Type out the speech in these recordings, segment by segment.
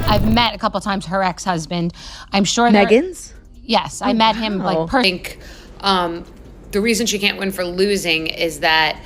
I've met a couple times her ex-husband. I'm sure Meghan's? Yes, I met him like I think the reason she can't win for losing is that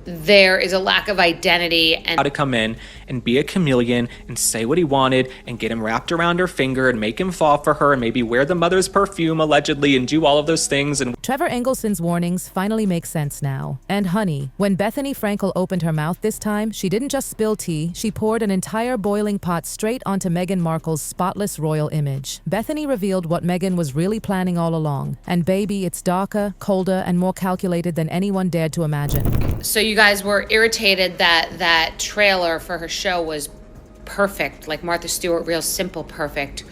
there is a lack of identity and how to come in and be a chameleon and say what he wanted and get him wrapped around her finger and make him fall for her and maybe wear the mother's perfume allegedly and do all of those things. And Trevor Engleson's warnings finally make sense now. And honey, when Bethenny Frankel opened her mouth this time, she didn't just spill tea, she poured an entire boiling pot straight onto Meghan Markle's spotless royal image. Bethenny revealed what Meghan was really planning all along. And baby, it's darker, colder, and more calculated than anyone dared to imagine. so you guys were irritated that that trailer for her show was perfect, like Martha Stewart, real simple, perfect.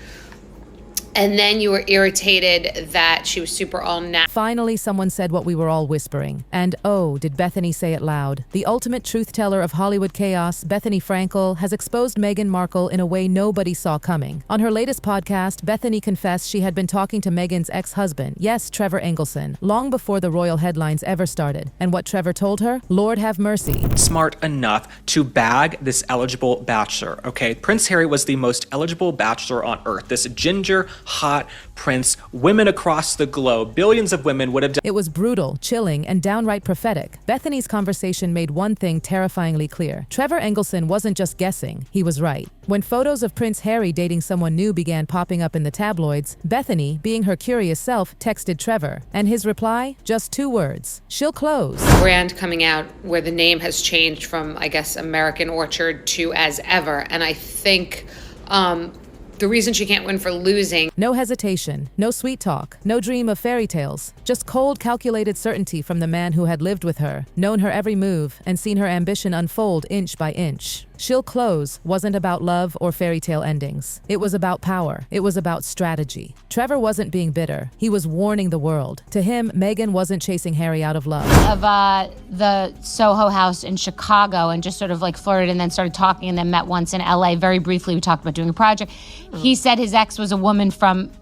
And then you were irritated that she was super all natural. Finally, someone said what we were all whispering. And oh, did Bethenny say it loud. The ultimate truth teller of Hollywood chaos, Bethenny Frankel, has exposed Meghan Markle in a way nobody saw coming. On her latest podcast, Bethenny confessed she had been talking to Meghan's ex-husband, yes, Trevor Engleson, long before the royal headlines ever started. And what Trevor told her? Lord have mercy. smart enough to bag this eligible bachelor, okay? Prince Harry was the most eligible bachelor on earth. This ginger, hot prince, women across the globe, billions of women would have done. It was brutal, chilling, and downright prophetic. Bethenny's conversation made one thing terrifyingly clear. Trevor Engleson wasn't just guessing, he was right. When photos of Prince Harry dating someone new began popping up in the tabloids, Bethenny, being her curious self, texted Trevor. And his reply? Just 2 words. She'll close. Brand coming out where the name has changed from, I guess, American Orchard to As Ever. And I think the reason she can't win for losing. No hesitation, no sweet talk, no dream of fairy tales. Just cold, calculated certainty from the man who had lived with her, known her every move, and seen her ambition unfold inch by inch. She'll close wasn't about love or fairy tale endings. It was about power. It was about strategy. Trevor wasn't being bitter. He was warning the world. To him, Meghan wasn't chasing Harry out of love. Of the Soho House in Chicago, and just sort of like flirted and then started talking and then met once in LA. Very briefly, we talked about doing a project. He said his ex was a woman from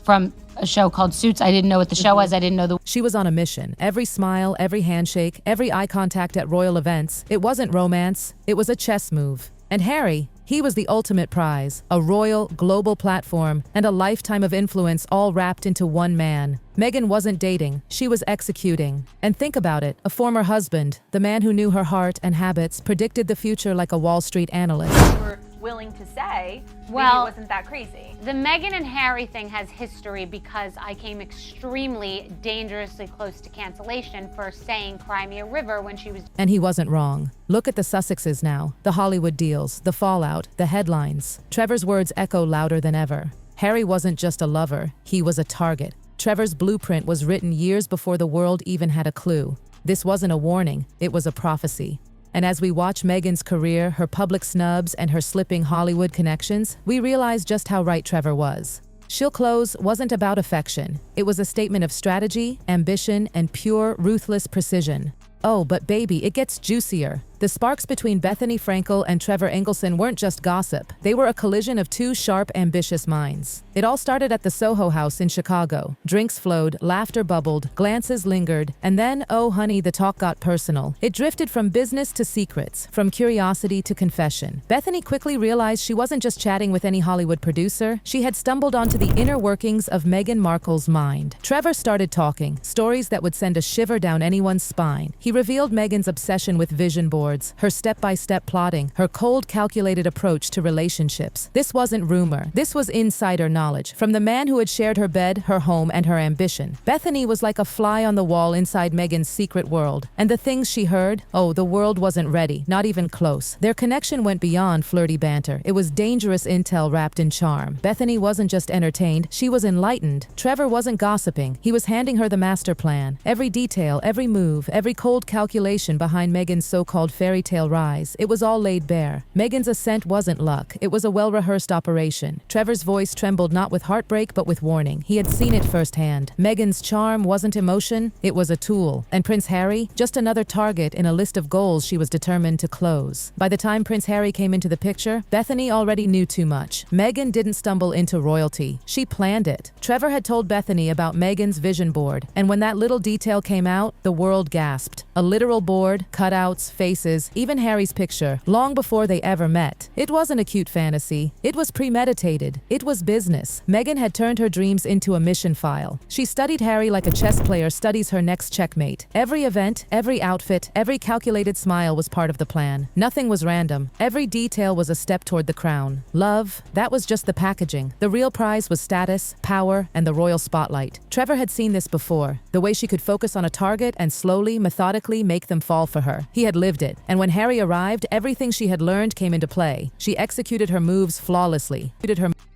a show called Suits. I didn't know what the show was. I didn't know the... She was on a mission. Every smile, every handshake, every eye contact at royal events. It wasn't romance. It was a chess move. And Harry, he was the ultimate prize, a royal, global platform, and a lifetime of influence all wrapped into one man. Meghan wasn't dating, she was executing. And think about it, a former husband, the man who knew her heart and habits, predicted the future like a Wall Street analyst. Were willing to say, Well, maybe it wasn't that crazy. The Meghan and Harry thing has history because I came extremely dangerously close to cancellation for saying Crimea River when she was... And he wasn't wrong. Look at the Sussexes now, the Hollywood deals, the fallout, the headlines. Trevor's words echo louder than ever. Harry wasn't just a lover, he was a target. Trevor's blueprint was written years before the world even had a clue. This wasn't a warning, it was a prophecy. And as we watch Meghan's career, her public snubs, and her slipping Hollywood connections, we realize just how right Trevor was. She'll Close wasn't about affection. It was a statement of strategy, ambition, and pure, ruthless precision. Oh, but baby, it gets juicier. The sparks between Bethenny Frankel and Trevor Engleson weren't just gossip. They were a collision of 2 sharp, ambitious minds. It all started at the Soho House in Chicago. Drinks flowed, laughter bubbled, glances lingered, and then, oh honey, the talk got personal. It drifted from business to secrets, from curiosity to confession. Bethenny quickly realized she wasn't just chatting with any Hollywood producer. She had stumbled onto the inner workings of Meghan Markle's mind. Trevor started talking, stories that would send a shiver down anyone's spine. He revealed Meghan's obsession with vision boards, her step-by-step plotting, her cold, calculated approach to relationships. This wasn't rumor. This was insider knowledge from the man who had shared her bed, her home, and her ambition. Bethenny was like a fly on the wall inside Meghan's secret world. And the things she heard? Oh, the world wasn't ready, not even close. Their connection went beyond flirty banter. It was dangerous intel wrapped in charm. Bethenny wasn't just entertained, she was enlightened. Trevor wasn't gossiping. He was handing her the master plan. Every detail, every move, every cold calculation behind Meghan's so-called fairy tale rise. It was all laid bare. Meghan's ascent wasn't luck. It was a well-rehearsed operation. Trevor's voice trembled not with heartbreak, but with warning. He had seen it firsthand. Meghan's charm wasn't emotion, it was a tool. And Prince Harry? Just another target in a list of goals she was determined to close. By the time Prince Harry came into the picture, Bethenny already knew too much. Meghan didn't stumble into royalty. She planned it. Trevor had told Bethenny about Meghan's vision board, and when that little detail came out, the world gasped. A literal board, cutouts, faces, faces, even Harry's picture, long before they ever met. It wasn't a cute fantasy. It was premeditated. It was business. Meghan had turned her dreams into a mission file. She studied Harry like a chess player studies her next checkmate. Every event, every outfit, every calculated smile was part of the plan. Nothing was random. Every detail was a step toward the crown. Love, that was just the packaging. The real prize was status, power, and the royal spotlight. Trevor had seen this before, the way she could focus on a target and slowly, methodically make them fall for her. He had lived it, and when Harry arrived, everything she had learned came into play. She executed her moves flawlessly.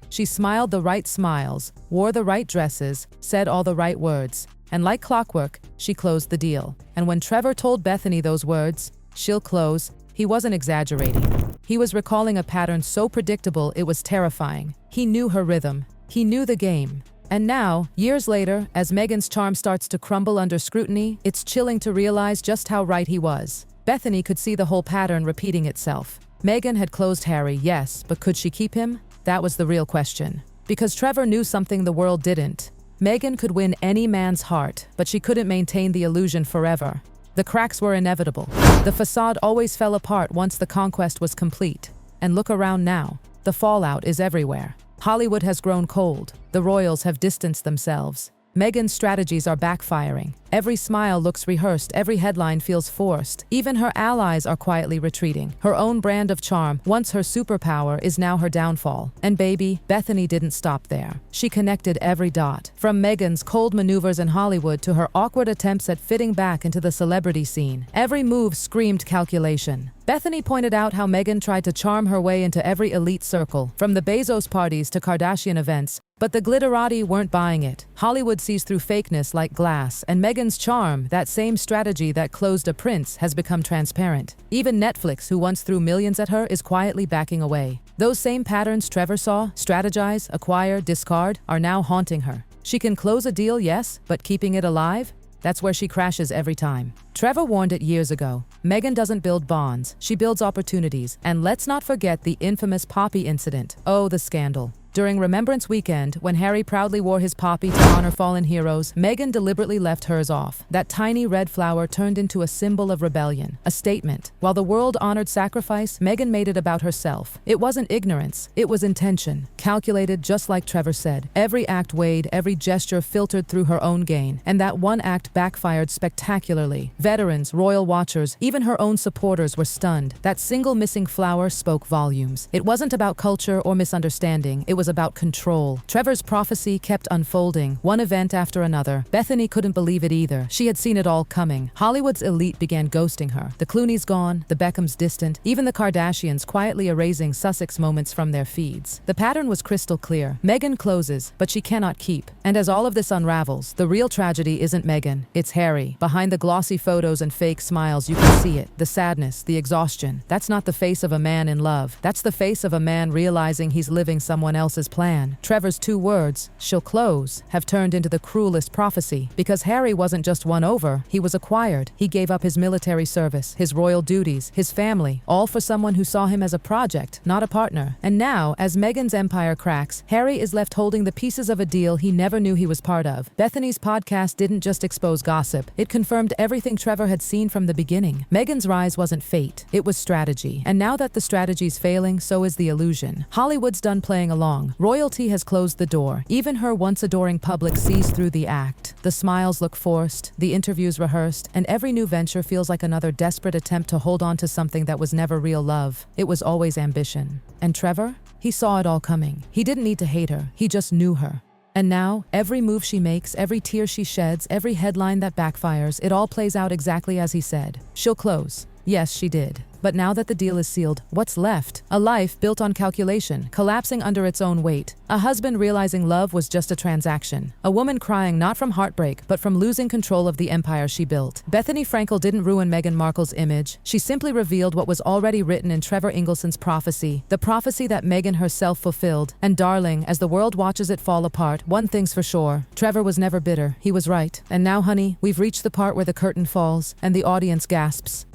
She smiled the right smiles, wore the right dresses, said all the right words, and like clockwork, she closed the deal. And when Trevor told Bethenny those words, "She'll close," he wasn't exaggerating. He was recalling a pattern so predictable it was terrifying. He knew her rhythm. He knew the game. And now, years later, as Meghan's charm starts to crumble under scrutiny, it's chilling to realize just how right he was. Bethenny could see the whole pattern repeating itself. Meghan had closed Harry, yes, but could she keep him? That was the real question. Because Trevor knew something the world didn't. Meghan could win any man's heart, but she couldn't maintain the illusion forever. The cracks were inevitable. The facade always fell apart once the conquest was complete. And look around now. The fallout is everywhere. Hollywood has grown cold. The royals have distanced themselves. Meghan's strategies are backfiring. Every smile looks rehearsed, every headline feels forced. Even her allies are quietly retreating. Her own brand of charm, once her superpower, is now her downfall. And baby, Bethenny didn't stop there. She connected every dot. From Meghan's cold maneuvers in Hollywood to her awkward attempts at fitting back into the celebrity scene. Every move screamed calculation. Bethenny pointed out how Meghan tried to charm her way into every elite circle, from the Bezos parties to Kardashian events. But the glitterati weren't buying it. Hollywood sees through fakeness like glass, and Meghan's charm, that same strategy that closed a prince, has become transparent. Even Netflix, who once threw millions at her, is quietly backing away. Those same patterns Trevor saw, strategize, acquire, discard, are now haunting her. She can close a deal, yes, but keeping it alive? That's where she crashes every time. Trevor warned it years ago. Meghan doesn't build bonds, she builds opportunities. And let's not forget the infamous poppy incident. Oh, the scandal. During Remembrance Weekend, when Harry proudly wore his poppy to honor fallen heroes, Meghan deliberately left hers off. That tiny red flower turned into a symbol of rebellion, a statement. While the world honored sacrifice, Meghan made it about herself. It wasn't ignorance, it was intention. Calculated, just like Trevor said. Every act weighed, every gesture filtered through her own gain. And that one act backfired spectacularly. Veterans, royal watchers, even her own supporters were stunned. That single missing flower spoke volumes. It wasn't about culture or misunderstanding, it was about control. Trevor's prophecy kept unfolding, one event after another. Bethenny couldn't believe it either. She had seen it all coming. Hollywood's elite began ghosting her. The Clooney's gone, the Beckhams distant, even the Kardashians quietly erasing Sussex moments from their feeds. The pattern was crystal clear. Meghan closes, but she cannot keep. And as all of this unravels, the real tragedy isn't Meghan, it's Harry. Behind the glossy photos and fake smiles, you can see it. The sadness, the exhaustion. That's not the face of a man in love. That's the face of a man realizing he's living someone else's plan. Trevor's 2 words, "she'll close," have turned into the cruelest prophecy. Because Harry wasn't just won over, he was acquired. He gave up his military service, his royal duties, his family, all for someone who saw him as a project, not a partner. And now, as Meghan's empire cracks, Harry is left holding the pieces of a deal he never knew he was part of. Bethenny's podcast didn't just expose gossip, it confirmed everything Trevor had seen from the beginning. Meghan's rise wasn't fate, it was strategy. And now that the strategy's failing, so is the illusion. Hollywood's done playing along. Royalty has closed the door. Even her once adoring public sees through the act. The smiles look forced, the interviews rehearsed, and every new venture feels like another desperate attempt to hold on to something that was never real love. It was always ambition. And Trevor? He saw it all coming. He didn't need to hate her, he just knew her. And now, every move she makes, every tear she sheds, every headline that backfires, it all plays out exactly as he said. She'll close. Yes, she did. But now that the deal is sealed, what's left? A life built on calculation, collapsing under its own weight. A husband realizing love was just a transaction. A woman crying not from heartbreak, but from losing control of the empire she built. Bethenny Frankel didn't ruin Meghan Markle's image. She simply revealed what was already written in Trevor Engleson's prophecy. The prophecy that Meghan herself fulfilled. And darling, as the world watches it fall apart, one thing's for sure. Trevor was never bitter. He was right. And now, honey, we've reached the part where the curtain falls, and the audience gasps.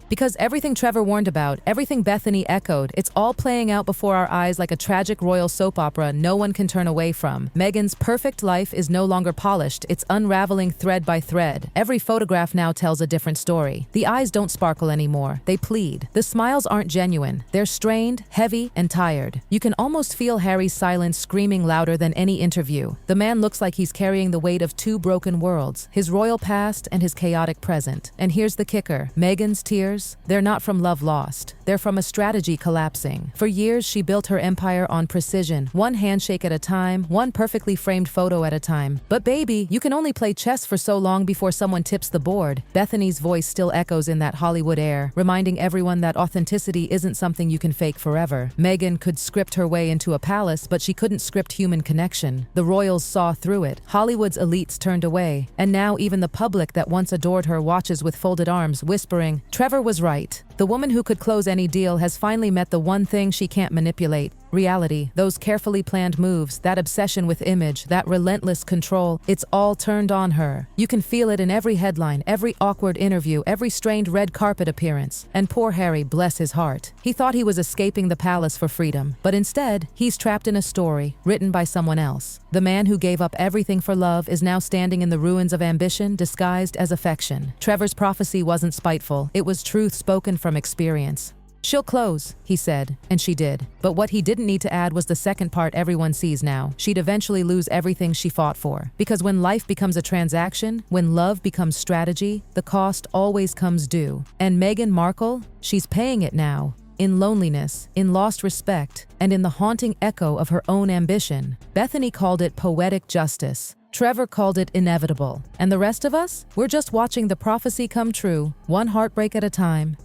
Because everything Trevor warned about, everything Bethenny echoed, it's all playing out before our eyes like a tragic royal soap opera no one can turn away from. Meghan's perfect life is no longer polished, it's unraveling thread by thread. Every photograph now tells a different story. The eyes don't sparkle anymore, they plead. The smiles aren't genuine, they're strained, heavy, and tired. You can almost feel Harry's silence screaming louder than any interview. The man looks like he's carrying the weight of two broken worlds, his royal past and his chaotic present. And here's the kicker, Meghan's tears, they're not from love lost. They're from a strategy collapsing. For years, she built her empire on precision, one handshake at a time, one perfectly framed photo at a time. But baby, you can only play chess for so long before someone tips the board. Bethenny's voice still echoes in that Hollywood air, reminding everyone that authenticity isn't something you can fake forever. Meghan could script her way into a palace, but she couldn't script human connection. The royals saw through it. Hollywood's elites turned away. And now even the public that once adored her watches with folded arms, whispering, Trevor was right. The woman who could close any deal has finally met the one thing she can't manipulate. Reality, those carefully planned moves, that obsession with image, that relentless control, it's all turned on her. You can feel it in every headline, every awkward interview, every strained red carpet appearance. And poor Harry, bless his heart. He thought he was escaping the palace for freedom, but instead, he's trapped in a story written by someone else. The man who gave up everything for love is now standing in the ruins of ambition disguised as affection. Trevor's prophecy wasn't spiteful, it was truth spoken from experience. She'll close, he said, and she did. But what he didn't need to add was the second part everyone sees now. She'd eventually lose everything she fought for. Because when life becomes a transaction, when love becomes strategy, the cost always comes due. And Meghan Markle, she's paying it now. In loneliness, in lost respect, and in the haunting echo of her own ambition. Bethenny called it poetic justice. Trevor called it inevitable. And the rest of us? We're just watching the prophecy come true, one heartbreak at a time.